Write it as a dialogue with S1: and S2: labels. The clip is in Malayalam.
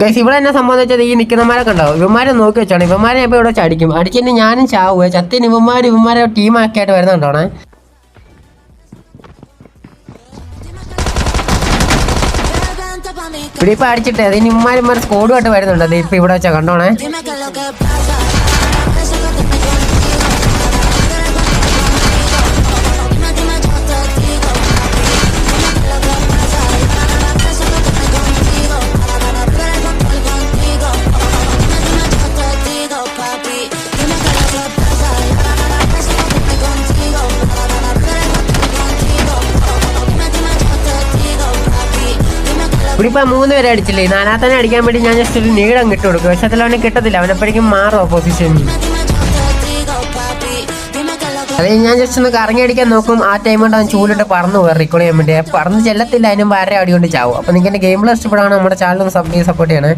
S1: ഗൈസ് ഇവിടെ എന്നെ സംബന്ധിച്ചത് ഈ നിൽക്കുന്നമാരൊക്കെ ഉണ്ടാവും. ഇവന്മാരെ നോക്കി വെച്ചാണ്. ഇവന്മാരെ ഇപ്പോൾ ഇവിടെ ചടിക്കും. അടിച്ചിട്ട് ഞാനും ചാവുക. ചത്തിന് ഇവന്മാരെ ടീമാക്കിയായിട്ട് വരുന്നുണ്ടോണേ. ഇവിടെ ഇപ്പം അടിച്ചിട്ട് അതിന് ഇവന്മാർ സ്കോഡുമായിട്ട് വരുന്നുണ്ട്. അത് ഇപ്പം ഇവിടെ വെച്ചാൽ കണ്ടോണേ. ഇവിടെ ഇപ്പം 3 പേരെ അടിച്ചില്ലേ. 4ാമത്തെ അടിക്കാൻ വേണ്ടി ഞാൻ ജസ്റ്റ് ഒരു നീളം കിട്ടു കൊടുക്കും. പക്ഷെ അതിൽ അവനെ കിട്ടത്തില്ല. അവനെപ്പോഴേക്കും മാറും പൊസിഷൻ. അത് ഞാൻ ജസ്റ്റ് ഒന്ന് കറങ്ങി അടിക്കാൻ നോക്കും. ആ ടൈം കൊണ്ട് അവൻ ചൂലിട്ട് പറന്നു പോകാം റിക്കോൾ ചെയ്യാൻ വേണ്ടി. പറന്ന് ചെല്ലത്തില്ല. അതിനും വേറെ അടി കൊണ്ട് ചാവും. അപ്പോൾ നിങ്ങൾക്ക് എൻ്റെ ഗെയിം പ്ലേ ഇഷ്ടപ്പെടുകയാണ് നമ്മുടെ ചാനൽ ഒന്ന് സപ്പോർട്ട് ചെയ്യണേ.